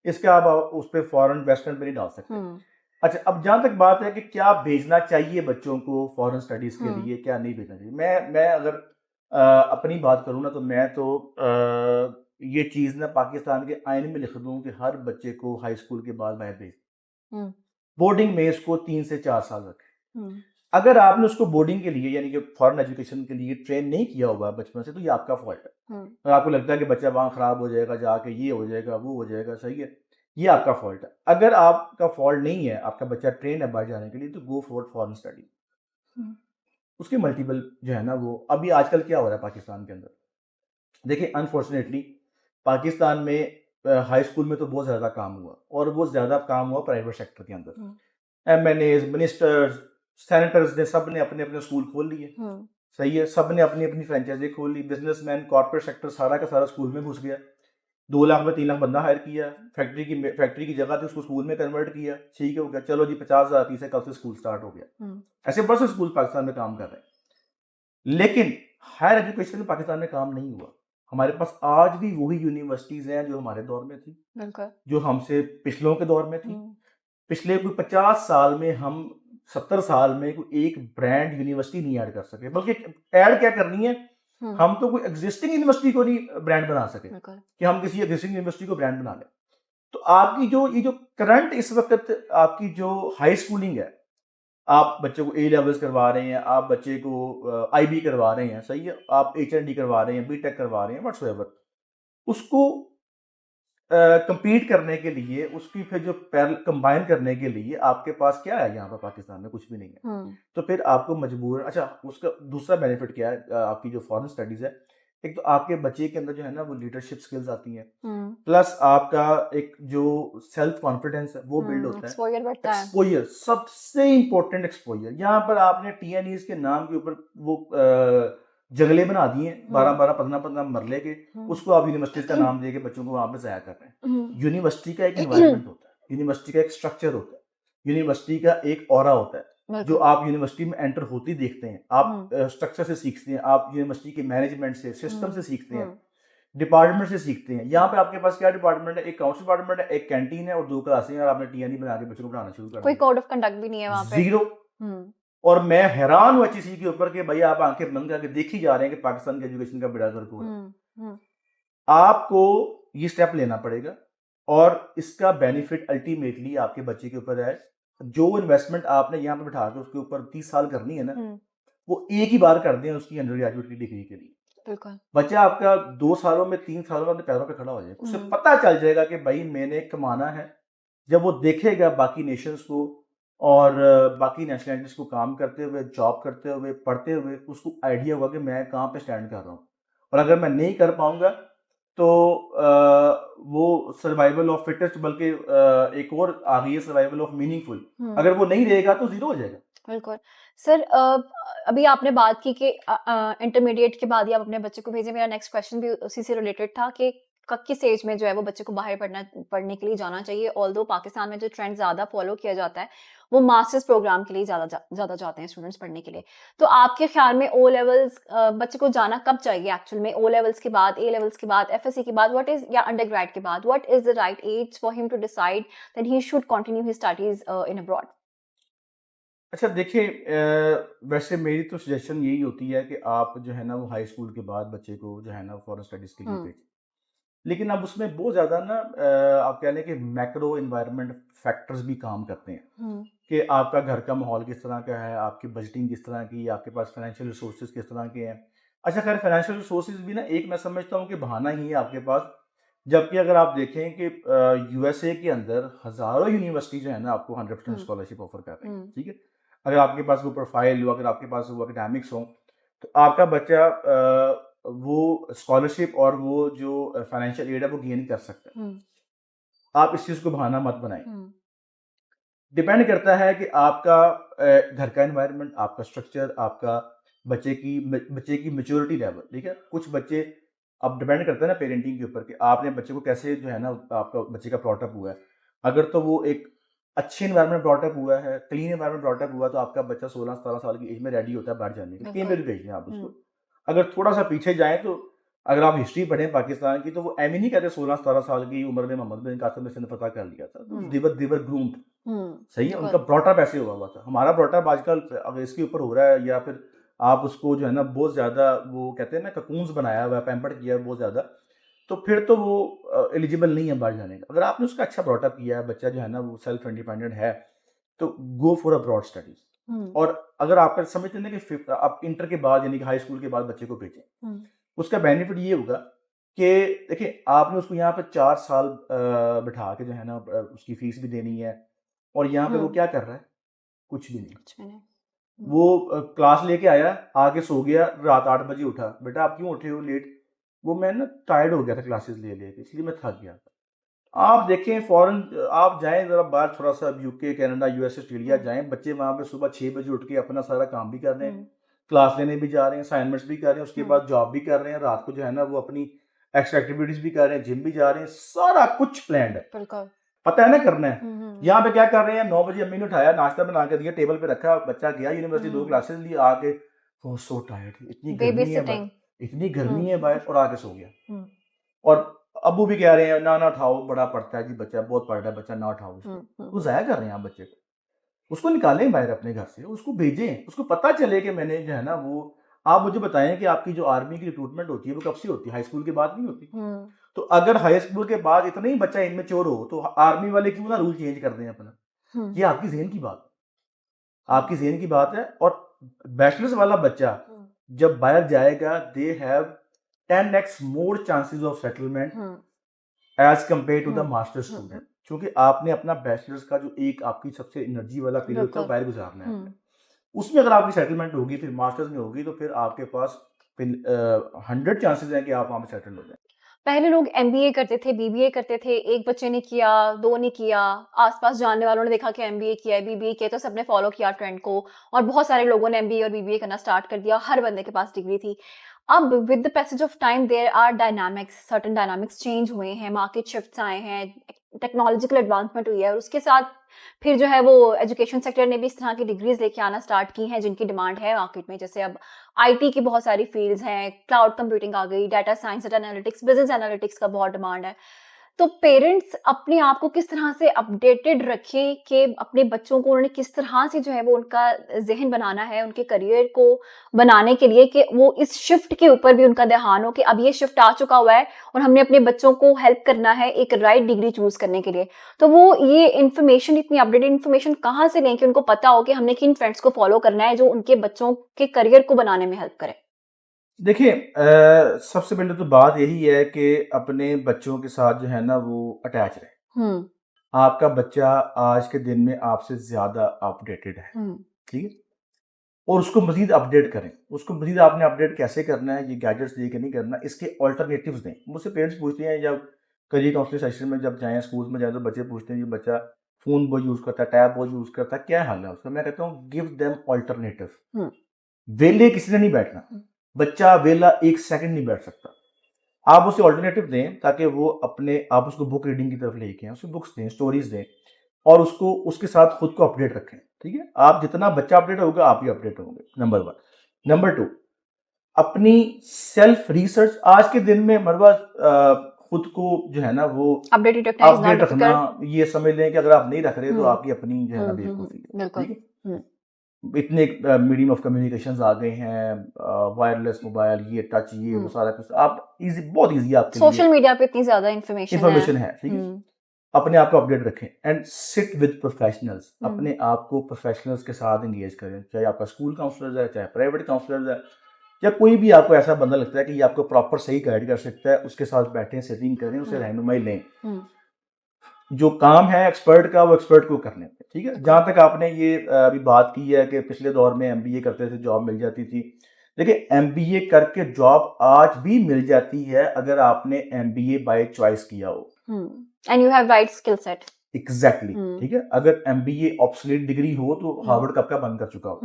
इसके आप उस पर फॉरेन वेस्टर्न पे नहीं डाल सकते। अच्छा, अब जहाँ तक बात है कि क्या भेजना चाहिए बच्चों को फॉरेन स्टडीज के लिए, क्या नहीं भेजना चाहिए, मैं अगर अपनी बात करूँ ना, तो मैं तो ये चीज़ ना पाकिस्तान के आईन में लिख दूँ कि हर बच्चे को हाई स्कूल के बाद बाहर भेज, बोर्डिंग में इसको 3 से 4 साल रखें। अगर आपने उसको बोर्डिंग के लिए यानी कि फॉरेन एजुकेशन के लिए ट्रेन नहीं किया होगा बचपन से, तो ये आपका फॉल्ट है। अगर आपको लगता है कि बच्चा वहाँ खराब हो जाएगा, जाके ये हो जाएगा, वो हो जाएगा, सही है, ये आपका फॉल्ट है। अगर आपका फॉल्ट नहीं है, आपका बच्चा ट्रेन है बाहर जाने के लिए, तो गो फॉर फॉरेन स्टडी। उसके मल्टीपल जो है ना वो, अभी आजकल क्या हो रहा है पाकिस्तान के अंदर, देखिए अनफॉर्चुनेटली पाकिस्तान में हाई स्कूल में तो बहुत ज़्यादा काम हुआ, और बहुत ज़्यादा काम हुआ प्राइवेट सेक्टर के अंदर। MNAs, मिनिस्टर्स, सेनेटर्स ने सब ने अपने अपने स्कूल खोल लिए, सही है, सब ने अपनी अपनी फ्रेंचाइजी खोल ली, बिजनेसमैन, कॉर्पोरेट सेक्टर सारा का सारा स्कूल में घुस गया, 2 लाख में 3 लाख बंदा हायर किया, फैक्ट्री की जगह थी उसको स्कूल में कन्वर्ट किया, ठीक हो गया, चलो जी 50,000 फीस है, कल से स्कूल स्टार्ट हो गया। ऐसे बहुत से स्कूल पाकिस्तान में काम कर रहे हैं, लेकिन हायर एजुकेशन में पाकिस्तान में काम नहीं हुआ। हमारे पास आज भी वही यूनिवर्सिटीज हैं जो हमारे दौर में थी, जो हमसे पिछलों के दौर में थी। पिछले कोई 50 साल में, हम 70 साल में कोई एक ब्रांड यूनिवर्सिटी नहीं ऐड कर सके, बल्कि ऐड क्या करनी है, हम तो कोई एग्जिस्टिंग यूनिवर्सिटी को नहीं ब्रांड बना सके कि हम किसी एग्जिस्टिंग यूनिवर्सिटी को ब्रांड बना लें। तो आपकी जो ये जो करंट इस वक्त आपकी जो हाई स्कूलिंग है, आप बच्चे को A लेवल्स करवा रहे हैं, आप बच्चे को IB करवा रहे हैं, सही है, आप HND करवा रहे हैं, BTech करवा रहे हैं, व्हाट्सएवर, उसको compete करने के लिए, उसकी फिर जो कंबाइन करने के लिए आपके पास क्या है यहाँ पर पाकिस्तान में? कुछ भी नहीं है। तो फिर आपको मजबूर, अच्छा उसका दूसरा बेनिफिट क्या है आपकी जो फॉरेन स्टडीज है, एक तो आपके बच्चे के अंदर जो है ना वो लीडरशिप स्किल्स आती हैं, हम्म प्लस आपका एक जो सेल्फ कॉन्फिडेंस है वो बिल्ड होता है। एक्सपोजर बढ़ता है। एक्सपोजर सबसे इंपॉर्टेंट, एक्सपोजर। यहाँ पर आपने टीएनईज के नाम के ऊपर वो जंगले बना दिए 12-12 15-15 मरले के, उसको आप यूनिवर्सिटीज का नाम दे के बच्चों को वहां पे जाया कर रहे हैं। यूनिवर्सिटी का एक एनवायरनमेंट होता है, यूनिवर्सिटी का एक स्ट्रक्चर होता है, यूनिवर्सिटी का एक ऑरा होता है जो बिल्कुल। आप यूनिवर्सिटी में एंटर होते ही देखते हैं। आप स्ट्रक्चर से सीखते हैं, आप यूनिवर्सिटी के मैनेजमेंट से, सिस्टम से सीखते हैं, डिपार्टमेंट से सीखते हैं। यहाँ पे आपके पास क्या डिपार्टमेंट है? एक काउंसिल डिपार्टमेंट है, एक कैंटीन है और 2 क्लासें हैं, और आपने टीएनई बना के बच्चों को पढ़ाना शुरू कर कोई दिया। कोड ऑफ कंडक्ट भी नहीं है वहाँ पे। जीरो। और मैं हैरान हूँ एचईसी के ऊपर कि भाई आप आंखें बंद करके देख ही जा रहे हैं कि पाकिस्तान के एजुकेशन का बेड़ा गर्क हो रहा है। आपको ये स्टेप लेना पड़ेगा और इसका बेनिफिट अल्टीमेटली आपके बच्चे के ऊपर है। जो इन्वेस्टमेंट आपने यहाँ पे बिठा के उसके ऊपर 30 साल करनी है ना, वो एक ही बार कर दें उसकी अंडर ग्रेजुएट की डिग्री के लिए। बिल्कुल। बच्चा आपका 2 सालों में 3 सालों में अपने पैरों पे खड़ा हो जाएगा, उसे पता चल जाएगा कि भाई मैंने कमाना है। जब वो देखेगा बाकी नेशंस को और बाकी नेशनलिटीज को काम करते हुए, जॉब करते हुए, पढ़ते हुए, उसको आइडिया होगा कि मैं कहाँ पे स्टैंड कर रहा हूँ। और अगर मैं नहीं कर पाऊंगा तो वो सर्वाइवल ऑफ फिटेस्ट, बल्कि एक और आ गई है सर्वाइवल ऑफ मीनिंगफुल। अगर वो नहीं रहेगा तो जीरो हो जाएगा। बिल्कुल। सर अभी आपने बात की कि इंटरमीडिएट के बाद ही आप अपने बच्चे को भेजें। मेरा नेक्स्ट क्वेश्चन भी उसी से रिलेटेड था कि किस एज में जो है वो बच्चे को बाहर पढ़ने के लिए जाना चाहिए। ऑल्दो पाकिस्तान में जो ट्रेंड ज़्यादा फॉलो किया जाता है वो मास्टर्स प्रोग्राम के लिए ज़्यादा जाते हैं स्टूडेंट्स पढ़ने के लिए। तो आपके ख्याल में ओ लेवल्स बच्चे को जाना कब चाहिए एक्चुअल में? ओ लेवल्स के बाद, ए लेवल्स के बाद, एफएससी के बाद, व्हाट इज, या अंडर ग्रेड के बाद, what is the right age for him to decide that he should continue his studies in abroad? अच्छा देखिए, वैसे मेरी तो सजेशन यही होती है कि आप जो है ना वो हाई स्कूल के बाद बच्चे को जो है ना फॉरेन स्टडीज़ के लिए भेजें। लेकिन अब उसमें बहुत ज़्यादा ना आप कह लें कि मैक्रो इन्वायरमेंट फैक्टर्स भी काम करते हैं कि आपका घर का माहौल किस तरह का है, आपकी बजटिंग किस तरह की, आपके पास फाइनेंशियल रिसोर्सेज किस तरह के हैं। अच्छा खैर, फाइनेंशियल रिसोर्सेज भी ना एक मैं समझता हूँ कि बहाना ही है आपके पास। जबकि अगर आप देखें कि यूएसए के अंदर हज़ारों यूनिवर्सिटी जो है ना आपको 100% स्कॉलरशिप ऑफर कर रही है। ठीक है, अगर आपके पास वो प्रोफाइल हो, अगर आपके पास वो एकेडमिक्स हो, तो आपका बच्चा वो स्कॉलरशिप और वो जो फाइनेंशियल एड है वो गेन कर सकता है। आप इस चीज़ को बहाना मत बनाएं। डिपेंड करता है कि आपका घर का एनवायरनमेंट, आपका स्ट्रक्चर, आपका बच्चे की मैच्योरिटी लेवल। ठीक है, कुछ बच्चे, अब डिपेंड करता है ना पेरेंटिंग के ऊपर कि आपने बच्चे को कैसे जो है ना आपका बच्चे का ब्रॉटअप हुआ है। अगर तो वो एक अच्छे एनवायरनमेंट ब्रॉटअप हुआ है, क्लीन एनवायरनमेंट ब्रॉटअप हुआ, तो आपका बच्चा 16-17 साल की एज में रेडी होता है बाहर जाने के लिए, कहीं पे भी भेजें आप उसको। अगर थोड़ा सा पीछे जाएं तो अगर आप हिस्ट्री पढ़ें पाकिस्तान की, तो वो एम ही नहीं कहते 16-17 साल की उम्र में मोहम्मद बिन कासिम ने सिंध फतह कर लिया था। दिवर ग्रूम्ड, सही है, उनका ब्रॉटअप ऐसे हुआ था। हमारा ब्रॉटअप आजकल अगर इसके ऊपर हो रहा है, या फिर आप उसको जो है ना बहुत ज़्यादा वो कहते हैं ना ककून्स बनाया हुआ है, पैम्पर्ड किया है बहुत ज़्यादा, तो फिर तो वो एलिजिबल नहीं है बाहर जाने का। अगर आपने उसका अच्छा ब्रॉटअप किया है, बच्चा जो है ना वो सेल्फ इंडिपेंडेंट है, तो go for abroad studies. और अगर आपका समझते हैं कि आप इंटर के बाद यानी कि हाई स्कूल के बाद बच्चे को भेजें, उसका बेनिफिट ये होगा कि देखिए आपने उसको यहाँ पे 4 साल बिठा के जो है ना उसकी फीस भी देनी है, और यहाँ पे वो क्या कर रहा है? कुछ भी नहीं। वो क्लास लेके आया, आके सो गया, रात 8 बजे उठा। बेटा आप क्यों उठे हो लेट? वो मैं ना टायर्ड हो गया था क्लासेस ले लेके, इसलिए मैं थक गया था। आप देखें फॉरेन, आप जाएं जरा बाहर थोड़ा सा, यूके, कनाडा, यूएस, ऑस्ट्रेलिया जाएं, बच्चे वहाँ पे सुबह 6 बजे उठ के अपना सारा काम भी कर रहे हैं, क्लास लेने भी जा रहे हैं, असाइनमेंट्स भी कर रहे हैं, उसके बाद जॉब भी कर रहे हैं, रात को जो है ना वो अपनी एक्स्ट्रा एक्टिविटीज भी कर रहे हैं, जिम भी जा रहे हैं, सारा कुछ प्लान्ड है, पता है ना करना है। यहाँ पे क्या कर रहे हैं? 9 बजे अम्मी ने उठाया, नाश्ता बना के दिया, टेबल पे रखा, बच्चा गया यूनिवर्सिटी, 2 क्लासेस ली, आके सो टायर्ड, इतनी गर्मी है, इतनी गर्मी है बाहर, और आके सो गया। और अबू भी कह रहे हैं ना उठाओ, बड़ा पढ़ता है जी बच्चा, बहुत पढ़ रहा है बच्चा, ना उठाओ उसको। वो जाया कर रहे हैं आप बच्चे को, उसको निकालें बाहर अपने घर से, उसको भेजें, उसको पता चले कि मैंने जो है ना वो। आप मुझे बताएं कि आपकी जो आर्मी की रिक्रूटमेंट होती है वो कब से होती है? हाई स्कूल के बाद नहीं होती? तो अगर हाई स्कूल के बाद इतना ही बच्चा इनमेच्योर हो, तो आर्मी वाले क्यों ना रूल चेंज कर दें अपना? ये आपकी ज़हन की बात, आपकी ज़हन की बात है। और बैचलर्स वाला बच्चा जब बाहर जाएगा, they have 10x more chances of settlement as compare to the master student, क्योंकि आपने अपना बैचलर्स का जो एक आपकी सबसे एनर्जी वाला पीरियड होता है बाहर गुजारना है, उसमें अगर आपकी सेटलमेंट होगी, फिर मास्टर्स में होगी, तो फिर आपके पास 100 चांसेस हैं कि आप वहाँ पे सेटल हो जाए। पहले लोग एमबीए करते थे, बीबीए करते थे, एक बच्चे ने किया, दो ने किया, आसपास जानने वालों ने देखा कि एमबीए किया है, बीबीए किया है, तो सबने फॉलो किया ट्रेंड को और बहुत सारे लोगों ने एमबीए और बीबीए करना स्टार्ट कर दिया, हर बंदे के पास डिग्री थी। अब with the passage of time there are dynamics, certain dynamics change हुए हैं, मार्केट शिफ्ट्स आए हैं, टेक्नोलॉजिकल एडवांसमेंट हुई है और उसके साथ फिर जो है वो एजुकेशन सेक्टर ने भी इस तरह की डिग्रीज लेके आना स्टार्ट की हैं जिनकी डिमांड है मार्केट में। जैसे अब आईटी की बहुत सारी फील्ड्स हैं, क्लाउड कंप्यूटिंग आ गई, data science, data analytics, business analytics का बहुत डिमांड है। तो पेरेंट्स अपने आप को किस तरह से अपडेटेड रखें कि अपने बच्चों को उन्होंने किस तरह से जो है वो उनका ज़हन बनाना है उनके करियर को बनाने के लिए कि वो इस शिफ्ट के ऊपर भी उनका ध्यान हो कि अब ये शिफ्ट आ चुका हुआ है और हमने अपने बच्चों को हेल्प करना है एक राइट डिग्री चूज करने के लिए। तो वो ये इन्फॉर्मेशन, इतनी अपडेटेड इन्फॉर्मेशन कहाँ से लें कि उनको पता हो कि हमने किन फ्रेंड्स को फॉलो करना है जो उनके बच्चों के करियर को बनाने में हेल्प करे। देखिए सबसे पहले तो बात यही है कि अपने बच्चों के साथ जो है ना वो अटैच रहे। हम्म। आपका बच्चा आज के दिन में आपसे ज़्यादा अपडेटेड है, ठीक है? और उसको मज़ीद अपडेट करें। उसको मज़ीद आपने अपडेट कैसे करना है, ये गैजेट्स दे के नहीं करना, इसके अल्टरनेटिव्स दें। मुझसे पेरेंट्स पूछते हैं जब करियर काउंसलिंग सेशन में जब जाएँ, स्कूल में जाएँ तो बच्चे पूछते हैं, ये बच्चा फ़ोन बहुत यूज़ करता है, टैब बहुत यूज़ करता है, क्या हाल है उसका? मैं कहता हूँ गिव देम अल्टरनेटिव। वेले किसी ने नहीं बैठना। बच्चा वेला 1 सेकंड नहीं बैठ सकता। आप उसे अल्टरनेटिव दें ताकि वो आप उसको बुक रीडिंग की तरफ लेके आएँ, उसे बुक्स दें, स्टोरीज दें और उसको उसके साथ खुद को अपडेट रखें, ठीक है? आप जितना बच्चा अपडेट होगा आप भी अपडेट होंगे, नंबर 1। नंबर 2, अपनी सेल्फ रिसर्च आज के दिन में मरवा खुद को जो है ना वो अपडेटेड रखना इज नॉट अपडेट रखना, डिफिकल्ट। ये समझ लें कि अगर आप नहीं रख रहे तो आपकी अपनी जो है ना बेवकूफ़ी है, बिल्कुल। ठीक है? इतने मीडियम ऑफ कम्युनिकेशंस आ गए हैं, वायरलेस मोबाइल, ये टच, ये वो सारा कुछ आप इजी, बहुत इजी आपके लिए सोशल मीडिया पे इतनी ज्यादा इंफॉर्मेशन है, ठीक है? अपने आप को अपडेट रखें एंड सिट विद प्रोफेशनल्स। अपने आप को प्रोफेशनल्स के साथ एंगेज करें, चाहे आपका स्कूल काउंसलर है, चाहे प्राइवेट काउंसलर है, या कोई भी आपको ऐसा बंदा लगता है कि ये आपको प्रॉपर सही गाइड कर सकता है, उसके साथ बैठें, सेटिंग करें, उसे रहनुमाई लें। जो काम है एक्सपर्ट का वो एक्सपर्ट को करने पे, ठीक है? जहाँ तक आपने ये अभी बात की है कि पिछले दौर में एमबीए करते थे जॉब मिल जाती थी, देखिए एमबीए करके जॉब आज भी मिल जाती है अगर आपने एमबीए बाय चॉइस किया हो and you have right skill set. Exactly, ठीक है? अगर एमबीए ऑब्सोलीट डिग्री हो तो हार्वर्ड कब का बंद कर चुका हो।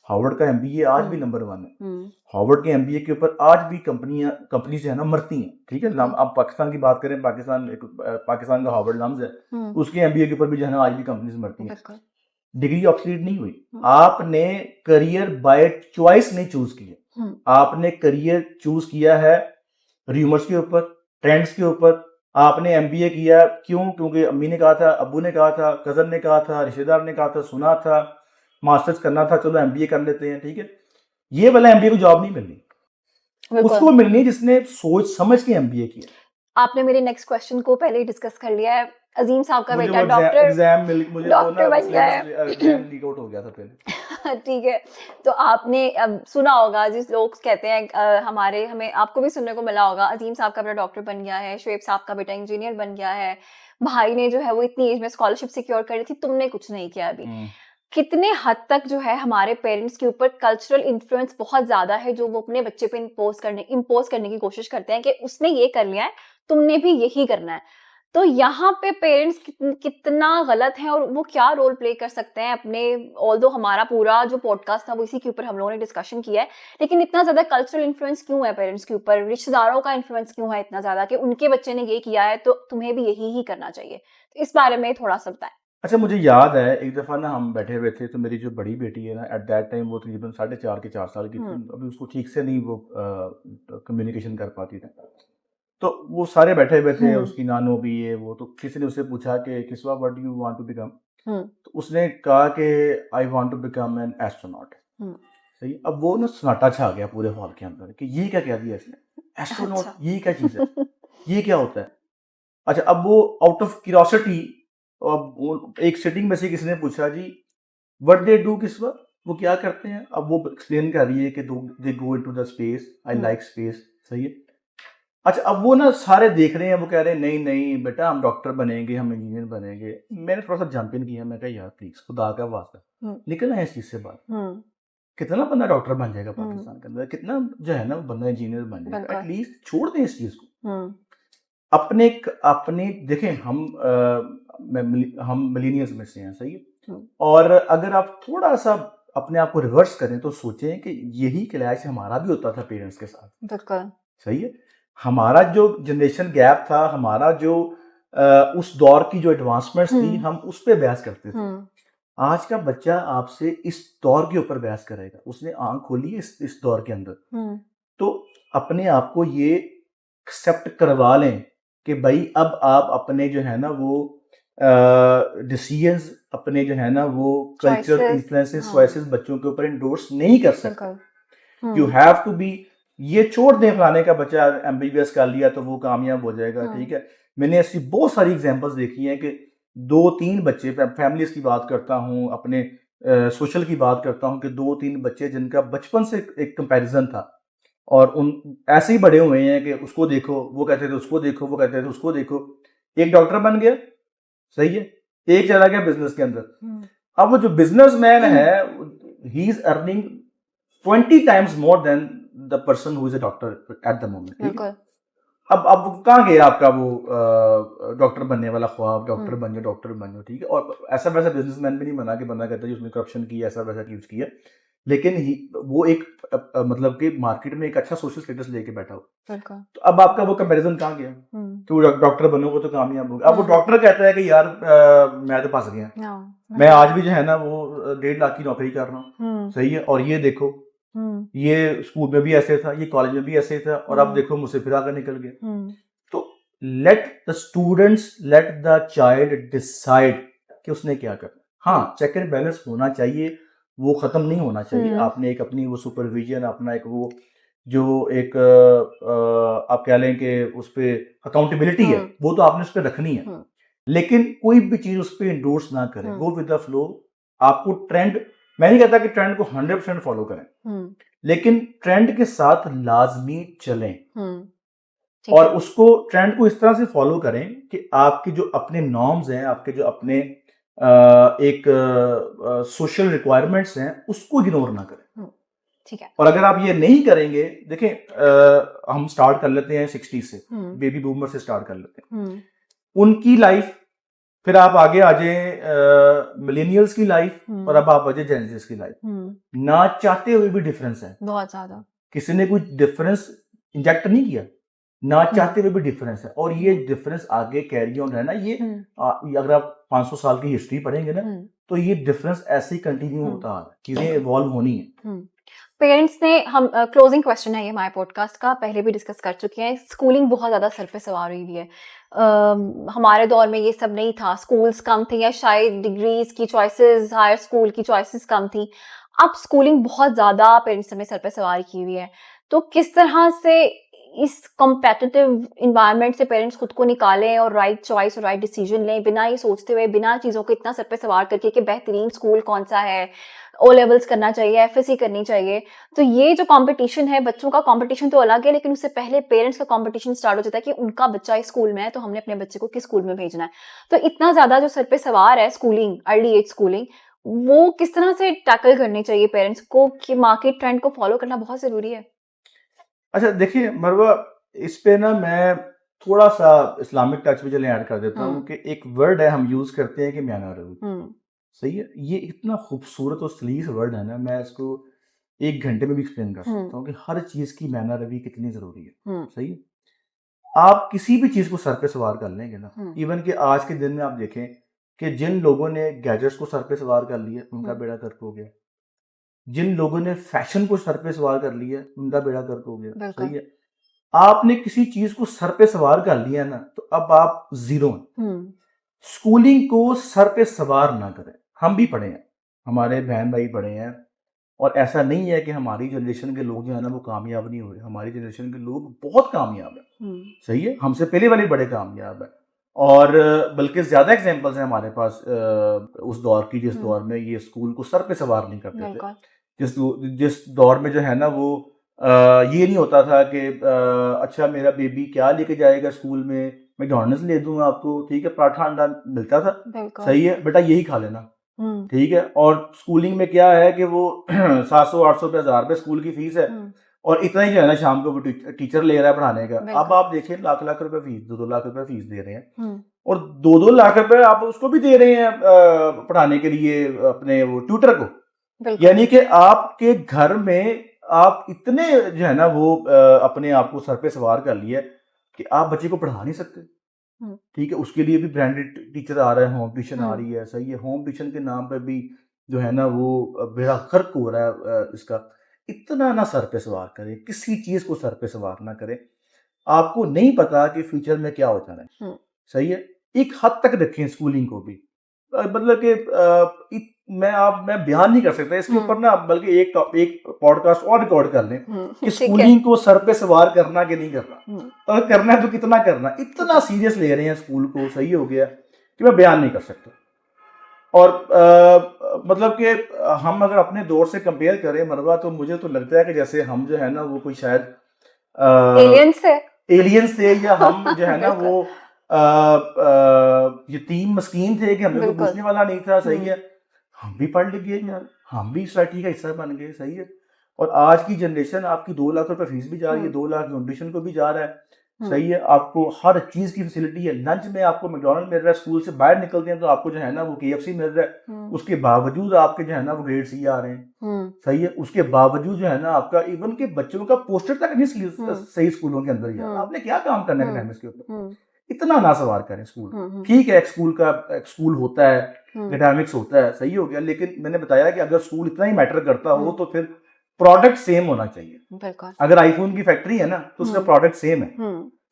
हार्वर्ड का एमबीए आज भी नंबर 1 है। हार्वर्ड के एमबीए के ऊपर आज भी कंपनी जो है ना मरती हैं, ठीक है? आप पाकिस्तान की बात करें, पाकिस्तान का हार्वर्ड लम्स है, उसके एमबीए के ऊपर भी जो है ना आज भी कंपनीज मरती हैं। डिग्री ऑब्सोलीट नहीं हुई। आपने करियर बाय चॉइस नहीं चूज किया, आपने करियर चूज किया है रूमर्स के ऊपर, ट्रेंड्स के ऊपर। आपने एमबीए किया क्यों? क्योंकि अम्मी ने कहा था, अब्बू ने कहा था, कजन ने कहा था, रिश्तेदार ने कहा था, सुना था, मास्टर्स करना था, चलो एमबीए कर लेते हैं, ठीक है? ये वाला एमबीए को जॉब नहीं मिलनी, उसको मिलनी जिसने सोच समझ के एमबीए किया। आपने मेरे नेक्स्ट क्वेश्चन को पहले ही डिस्कस कर लिया है। अजीम साहब का बेटा मुझे डॉक्टर बन गया है। लीक आउट हो गया था पहले। ठीक है, तो आपने सुना होगा, जिस लोग कहते हैं हमें आपको भी सुनने को मिला होगा, अजीम साहब का बेटा डॉक्टर बन गया है, शुएब साहब का बेटा इंजीनियर बन गया है, भाई ने जो है वो इतनी एज में स्कॉलरशिप सिक्योर करी थी, तुमने कुछ नहीं किया अभी। कितने हद तक जो है हमारे पेरेंट्स के ऊपर कल्चरल इन्फ्लुएंस बहुत ज्यादा है जो वो अपने बच्चे पे इम्पोज करने की कोशिश करते हैं कि उसने ये कर लिया है, तुमने भी यही करना है। तो यहाँ पे पेरेंट्स कितना गलत है और वो क्या रोल प्ले कर सकते हैं अपने, ऑल्दो हमारा पूरा जो पॉडकास्ट था वो इसी के ऊपर हम लोगों ने डिस्कशन किया है, लेकिन इतना ज्यादा कल्चरल इन्फ्लुएंस क्यों है पेरेंट्स के ऊपर, रिश्तेदारों का इन्फ्लुएंस क्यों है इतना ज्यादा कि उनके बच्चे ने ये किया है तो तुम्हें भी यही ही करना चाहिए? तो इस बारे में थोड़ा सा बताएं। अच्छा, मुझे याद है एक दफ़ा ना हम बैठे हुए थे, तो मेरी जो बड़ी बेटी है ना, एट दैट टाइम वो तकरीबन 4.5 के 4 साल की थी, अभी उसको ठीक से नहीं वो कम्युनिकेशन कर पाती थी। तो वो सारे बैठे हुए थे, उसकी नानो भी है वो, तो किसी ने उससे पूछा कि किस्वा what do you want to become? तो उसने कहा कि I want to become an astronaut. सही। अब वो ना सन्नाटा छा गया पूरे हॉल के अंदर कि ये क्या कह दिया इसने, एस्ट्रोनॉट, ये क्या चीज़ है, ये क्या होता है? अच्छा, अब वो आउट ऑफ क्यूरियोसिटी, अब एक सिटिंग में से किसी ने पूछा जी व्हाट दे डू किस्वा, वो क्या करते हैं? अब वो एक्सप्लेन कर रही है कि they go into the space, I like space. सही है। अच्छा, अब वो ना सारे देख रहे हैं, वो कह रहे हैं नहीं नहीं बेटा हम डॉक्टर बनेंगे, हम इंजीनियर बनेंगे। मैंने थोड़ा सा जंप इन किया, मैं कहा यार प्लीज खुदा का वास्ता निकल आए इस चीज से बाहर। कितना बंदा डॉक्टर बन जाएगा पाकिस्तान के अंदर, कितना जो है ना बंदा इंजीनियर बन जाएगा, बिल्कुल। एटलीस्ट छोड़ दें इस चीज को। हम्म अपने अपने देखें, हम मिलीनियर्स में से हैं, सही है। हम्म, और अगर आप थोड़ा सा अपने आप को रिवर्स करें तो सोचें कि यही क्लैश हमारा भी होता था पेरेंट्स के साथ, बिल्कुल। सही है। हमारा जो जनरेशन गैप था, हमारा जो उस दौर की जो एडवांसमेंट्स थी, हम्म हम उस पर बहस करते थे। हम्म आज का बच्चा आपसे इस दौर के ऊपर बहस करेगा, उसने आंख खोली है इस दौर के अंदर। हम्म तो अपने आप को ये एक्सेप्ट करवा लें कि भाई अब आप अपने जो है ना वो डिसीजंस, अपने जो है ना वो कल्चर चॉइसेस। इन्फ्लुएंसेस, हाँ चॉइसेस बच्चों के ऊपर इंडोर्स नहीं कर सकते। बिल्कुल। यू हैव टू बी, ये छोड़ दें फलाने का बच्चा एमबीबीएस कर लिया तो वो कामयाब हो जाएगा, ठीक है। मैंने ऐसी बहुत सारी एग्जांपल्स देखी हैं कि 2-3 बच्चे, फैमिलीज की बात करता हूँ, अपने सोशल की बात करता हूँ, कि 2-3 बच्चे जिनका बचपन से एक कंपैरिजन था, और उन ऐसे ही बड़े हुए हैं कि उसको देखो, वो कहते थे उसको देखो, वो कहते थे उसको देखो। एक डॉक्टर बन गया, सही है, एक चला गया बिजनेस के अंदर। अब वो जो बिजनेसमैन है, he is earning 20 times more than the person who is a doctor at the moment, ठीक है। बिल्कुल। अब कहाँ गया आपका वो डॉक्टर बनने वाला ख्वाब, डॉक्टर बन जाओ, डॉक्टर बन जाओ, ठीक है। और ऐसा वैसा बिजनेसमैन भी नहीं बना कि बंदा कहता है कि उसने करप्शन किया, ऐसा वैसा यूज किया, लेकिन वो एक मतलब कि मार्केट में एक अच्छा सोशल स्टेटस लेके बैठा हो। बिल्कुल। तो अब आपका वो कंपैरिजन कहाँ गया कि वो डॉक्टर बनोगे तो कामयाब होगा। अब वो हम्म। डॉक्टर कहता है कि यार मैं तो फंस गया, हाँ मैं आज भी जो है ना वो 1.5 लाख की नौकरी कर रहा हूँ, हम्म सही है। और ये देखो, ये स्कूल में भी ऐसे था, ये कॉलेज में भी ऐसे था, और अब देखो मुझसे फिर आगे निकल गया। तो let the students, let the child decide कि उसने क्या करना। हाँ, चेक एंड बैलेंस होना चाहिए, वो खत्म नहीं होना चाहिए। आपने एक अपनी वो सुपरविजन, अपना एक वो जो एक आप कह लें कि उस पर अकाउंटेबिलिटी है, वो तो आपने उस पर रखनी है, लेकिन कोई भी चीज उस पर इंडोर्स ना करें, गो विद द फ्लो। आपको ट्रेंड, मैं नहीं कहता कि ट्रेंड को 100% फॉलो करें, लेकिन ट्रेंड के साथ लाजमी चलें, और उसको ट्रेंड को इस तरह से फॉलो करें कि आपके जो अपने नॉर्म्स हैं, आपके जो अपने एक सोशल रिक्वायरमेंट्स हैं, उसको इग्नोर ना करें, ठीक है। और अगर आप ये नहीं करेंगे, देखें हम स्टार्ट कर लेते हैं 60 से, बेबी बूमर से स्टार्ट कर लेते हैं, उनकी लाइफ, फिर आप आगे आ जाए मिलेनियल्स की लाइफ, और अब आप आ जाए जेनजीस की लाइफ, ना चाहते हुए भी डिफरेंस है, बहुत ज्यादा। किसी ने कोई डिफरेंस इंजेक्ट नहीं किया, ना चाहते हुए भी डिफरेंस है, और ये डिफरेंस आगे कैरी ऑन रहना। ये अगर आप 500 साल की हिस्ट्री पढ़ेंगे ना, तो ये डिफरेंस ऐसे ही कंटिन्यू होता आ रहा है, चीजें इवॉल्व होनी है। पेरेंट्स ने, हम क्लोजिंग क्वेश्चन है ये हमारे पॉडकास्ट का, पहले भी डिस्कस कर चुके हैं, स्कूलिंग बहुत ज़्यादा सर पे सवार हुई है। हमारे दौर में ये सब नहीं था, स्कूल्स कम थे, या शायद डिग्रीज की चॉइसेस, हायर स्कूल की चॉइसेस कम थी। अब स्कूलिंग बहुत ज़्यादा पेरेंट्स ने सर पे सवार की हुई है। तो किस तरह से इस कॉम्पिटिटिव इन्वायरमेंट से पेरेंट्स खुद को निकालें और राइट चॉइस और राइट डिसीजन लें, बिना ये सोचते हुए, बिना चीज़ों को इतना सर पे सवार करके कि बेहतरीन स्कूल कौन सा है, ओ लेवल्स करना चाहिए, एफएससी करनी चाहिए। तो ये जो कंपटीशन है, बच्चों का कंपटीशन तो अलग है, लेकिन उससे पहले पेरेंट्स का कंपटीशन स्टार्ट हो जाता है कि उनका बच्चा इस स्कूल में है, तो हमने अपने बच्चे को किस स्कूल में भेजना है। तो इतना ज्यादा जो सर पे सवार है स्कूलिंग, अर्ली एज स्कूलिंग, वो किस तरह से टैकल करनी चाहिए पेरेंट्स को कि मार्केट ट्रेंड को फॉलो करना बहुत जरूरी है। अच्छा देखिए मरवा, इस पे ना मैं थोड़ा सा इस्लामिक टच भी चले ऐड कर देता हूँ कि एक वर्ड है हम यूज करते हैं कि म्याना रवि, सही है। ये इतना खूबसूरत और सलीस वर्ड है ना, मैं इसको 1 घंटे में भी एक्सप्लेन कर सकता हूँ कि हर चीज की मैना रवि कितनी जरूरी है, सही है। आप किसी भी चीज को सर पे सवार कर लेंगे ना, इवन कि आज के दिन में आप देखें कि जिन लोगों ने गैजेट्स को सर पे सवार कर लिया, उनका बेड़ा गर्क हो गया। जिन लोगों ने फैशन को सर पे सवार कर लिया, उनका बेड़ा गर्क हो गया, सही है। आपने किसी चीज को सर पे सवार कर लिया ना, तो अब आप जीरो हैं। स्कूलिंग को सर पे सवार ना करें। हम भी पढ़े हैं, हमारे बहन भाई पढ़े हैं, और ऐसा नहीं है कि हमारी जनरेशन के लोग जो है ना वो कामयाब नहीं हो रहे। हमारी जनरेशन के लोग बहुत कामयाब है, सही है, हमसे पहले वाले बड़े कामयाब है, और बल्कि ज्यादा एग्जांपल्स हैं हमारे पास उस दौर की, जिस दौर में ये स्कूल को सर पे सवार नहीं करते थे। जिस दौर में जो है ना वो ये नहीं होता था कि अच्छा मेरा बेबी क्या लेके जाएगा स्कूल में, मैं डोनट्स ले दूंगा आपको, ठीक है, पराठा अंडा मिलता था, सही है बेटा, यही खा लेना, ठीक है, और स्कूलिंग में क्या है कि वो 700-800 रुपये 1000 रुपये स्कूल की फीस है, और इतना ही जो है ना शाम को वो टीचर ले रहा है पढ़ाने का। अब आप देखिए लाख लाख रुपए फीस, 2-2 लाख रुपए फीस दे रहे हैं, और 2-2 लाख रुपए आप उसको भी दे रहे हैं पढ़ाने के लिए अपने वो ट्यूटर को। यानी कि आपके घर में आप इतने जो है ना वो अपने आप को सर पे सवार कर लिया कि आप बच्चे को पढ़ा नहीं सकते। ठीक है, उसके लिए भी ब्रांडेड टीचर आ रहा है, होम ट्यूशन आ रही है, सही है, होम ट्यूशन के नाम पे भी जो है ना वो बेड़ा गर्क हो रहा है इसका। इतना ना सर पे सवार करे, किसी चीज को सर पे सवार ना करे, आपको नहीं पता कि फ्यूचर में क्या हो जाना है। सही है, एक हद तक रखें स्कूलिंग को भी, मतलब कि मैं बयान नहीं कर सकता इसके ऊपर ना, बल्कि एक पॉडकास्ट और रिकॉर्ड कर लें कि स्कूलिंग को सर पे सवार करना कि नहीं करना, अगर करना है तो कितना करना। इतना सीरियस ले रहे हैं स्कूल को, सही हो गया, कि मैं बयान नहीं कर सकता। और मतलब कि हम अगर अपने दौर से कंपेयर करें मरवा, तो मुझे तो लगता है कि जैसे हम जो है ना वो कोई शायद एलियंस थे, या हम जो है ना वो यतीम मस्कीन थे कि हमें कोई पूछने वाला नहीं था। सही है, हम भी पढ़ लिख गए यार, हम भी सोसाइटी का हिस्सा बन गए। सही है, और आज की जनरेशन आपकी 2 लाख रुपए फीस भी जा रही है, 2 लाख ट्यूशन को भी जा रहा है। सही है, आपको हर चीज की फैसिलिटी है, लंच में आपको मैकडॉनल्ड मिल रहा है, स्कूल से बाहर निकलते हैं तो आपको जो है ना वो KFC मिल रहा है, उसके बावजूद आपके जो है ना वो ग्रेड C आ रहे हैं। सही है, उसके बावजूद जो है ना आपका इवन के बच्चों का पोस्टर तक नहीं सही स्कूलों के अंदर। यार आपने क्या काम करना है एकेडमिक्स के ऊपर, इतना ना सवार करें स्कूल। ठीक है, एक स्कूल होता है, एकेडमिक्स होता है, सही हो गया, लेकिन मैंने बताया कि अगर स्कूल इतना ही मैटर करता हो तो फिर प्रोडक्ट सेम होना चाहिए। अगर आईफोन की फैक्ट्री है ना तो उसका प्रोडक्ट सेम है।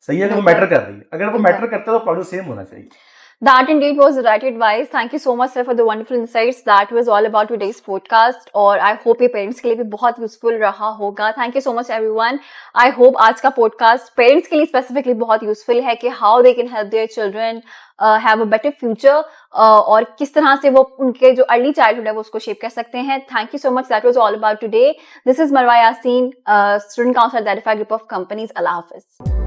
सही है, अगर वो मैटर कर रही है, अगर वो मैटर करता है तो प्रोडक्ट सेम होना चाहिए। That indeed was the right advice. Thank you so much, sir, for the wonderful insights. That was all about today's podcast. और I hope ये parents के लिए भी बहुत useful रहा होगा. Thank you so much, everyone. I hope आज का podcast parents के लिए specifically बहुत useful है कि how they can help their children have a better future और किस तरह से वो उनके जो early childhood है वो उसको shape कर सकते हैं. Thank you so much. That was all about today. This is Marwa Yasin, student counselor at the Edify Group of Companies. Allah Hafiz.